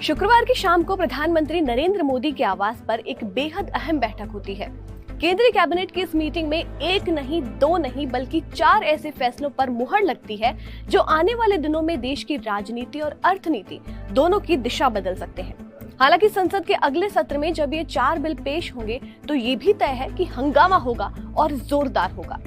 शुक्रवार की शाम को प्रधानमंत्री नरेंद्र मोदी के आवास पर एक बेहद अहम बैठक होती है। केंद्रीय कैबिनेट की इस मीटिंग में एक नहीं, दो नहीं बल्कि 4 ऐसे फैसलों पर मुहर लगती है जो आने वाले दिनों में देश की राजनीति और अर्थनीति दोनों की दिशा बदल सकते हैं। हालांकि संसद के अगले सत्र में जब ये 4 बिल पेश होंगे तो ये भी तय है कि हंगामा होगा और जोरदार होगा।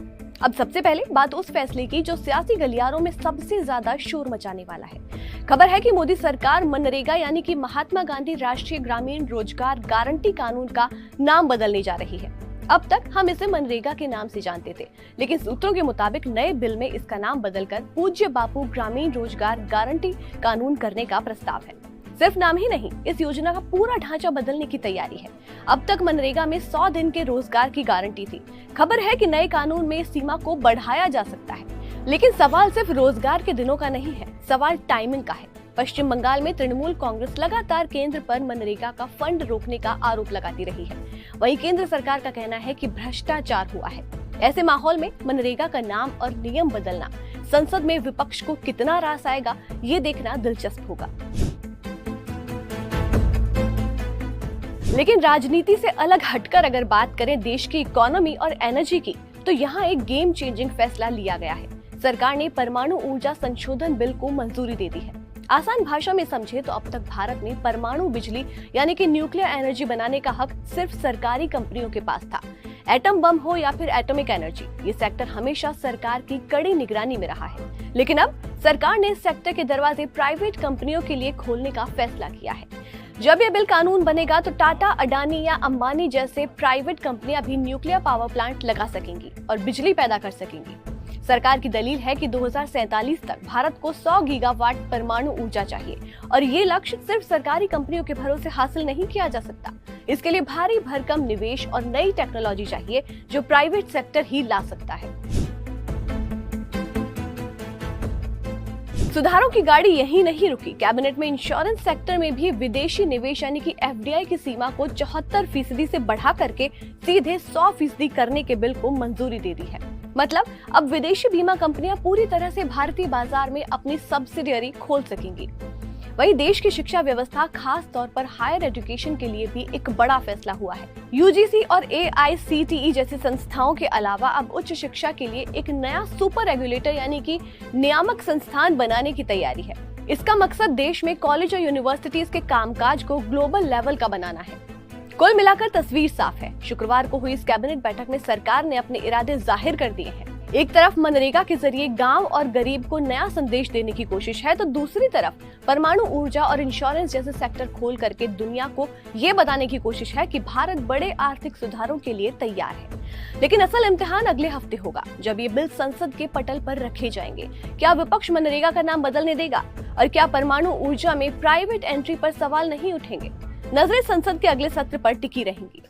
अब सबसे पहले बात उस फैसले की जो सियासी गलियारों में सबसे ज्यादा शोर मचाने वाला है। खबर है कि मोदी सरकार मनरेगा यानी कि महात्मा गांधी राष्ट्रीय ग्रामीण रोजगार गारंटी कानून का नाम बदलने जा रही है। अब तक हम इसे मनरेगा के नाम से जानते थे, लेकिन सूत्रों के मुताबिक नए बिल में इसका नाम बदलकर पूज्य बापू ग्रामीण रोजगार गारंटी कानून करने का प्रस्ताव है। सिर्फ नाम ही नहीं, इस योजना का पूरा ढांचा बदलने की तैयारी है। अब तक मनरेगा में 100 दिन के रोजगार की गारंटी थी। खबर है कि नए कानून में इस सीमा को बढ़ाया जा सकता है, लेकिन सवाल सिर्फ रोजगार के दिनों का नहीं है, सवाल टाइमिंग का है। पश्चिम बंगाल में तृणमूल कांग्रेस लगातार केंद्र पर मनरेगा का फंड रोकने का आरोप लगाती रही है। वहीं केंद्र सरकार का कहना है कि भ्रष्टाचार हुआ है। ऐसे माहौल में मनरेगा का नाम और नियम बदलना संसद में विपक्ष को कितना रास आएगा, ये देखना दिलचस्प होगा। लेकिन राजनीति से अलग हटकर अगर बात करें देश की इकोनॉमी और एनर्जी की, तो यहाँ एक गेम चेंजिंग फैसला लिया गया है। सरकार ने परमाणु ऊर्जा संशोधन बिल को मंजूरी दे दी है। आसान भाषा में समझे तो अब तक भारत में परमाणु बिजली यानी कि न्यूक्लियर एनर्जी बनाने का हक सिर्फ सरकारी कंपनियों के पास था। एटम बम हो या फिर एटॉमिक एनर्जी, ये सेक्टर हमेशा सरकार की कड़ी निगरानी में रहा है। लेकिन अब सरकार ने इस सेक्टर के दरवाजे प्राइवेट कंपनियों के लिए खोलने का फैसला किया है। जब ये बिल कानून बनेगा तो टाटा, अडानी या अंबानी जैसे प्राइवेट कंपनियां भी न्यूक्लियर पावर प्लांट लगा सकेंगी और बिजली पैदा कर सकेंगी। सरकार की दलील है कि 2047 तक भारत को 100 गीगावाट परमाणु ऊर्जा चाहिए और ये लक्ष्य सिर्फ सरकारी कंपनियों के भरोसे हासिल नहीं किया जा सकता। इसके लिए भारी भरकम निवेश और नई टेक्नोलॉजी चाहिए जो प्राइवेट सेक्टर ही ला सकता है। सुधारों की गाड़ी यही नहीं रुकी। कैबिनेट में इंश्योरेंस सेक्टर में भी विदेशी निवेश यानी कि एफडीआई की सीमा को 74% से बढ़ा करके सीधे 100% करने के बिल को मंजूरी दे दी है। मतलब अब विदेशी बीमा कंपनियां पूरी तरह से भारतीय बाजार में अपनी सब्सिडियरी खोल सकेंगी। वहीं देश की शिक्षा व्यवस्था खास तौर पर हायर एजुकेशन के लिए भी एक बड़ा फैसला हुआ है। यूजीसी और एआईसीटीई जैसी संस्थाओं के अलावा अब उच्च शिक्षा के लिए एक नया सुपर रेगुलेटर यानी कि नियामक संस्थान बनाने की तैयारी है। इसका मकसद देश में कॉलेज और यूनिवर्सिटीज के कामकाज को ग्लोबल लेवल का बनाना है। कुल मिलाकर तस्वीर साफ है। शुक्रवार को हुई इस कैबिनेट बैठक में सरकार ने अपने इरादे जाहिर कर दिए हैं। एक तरफ मनरेगा के जरिए गांव और गरीब को नया संदेश देने की कोशिश है, तो दूसरी तरफ परमाणु ऊर्जा और इंश्योरेंस जैसे सेक्टर खोल करके दुनिया को ये बताने की कोशिश है कि भारत बड़े आर्थिक सुधारों के लिए तैयार है। लेकिन असल इम्तिहान अगले हफ्ते होगा, जब ये बिल संसद के पटल पर रखे जाएंगे। क्या विपक्ष मनरेगा का नाम बदलने देगा और क्या परमाणु ऊर्जा में प्राइवेट एंट्री पर सवाल नहीं उठेंगे? नजरें संसद के अगले सत्र पर टिकी रहेंगी।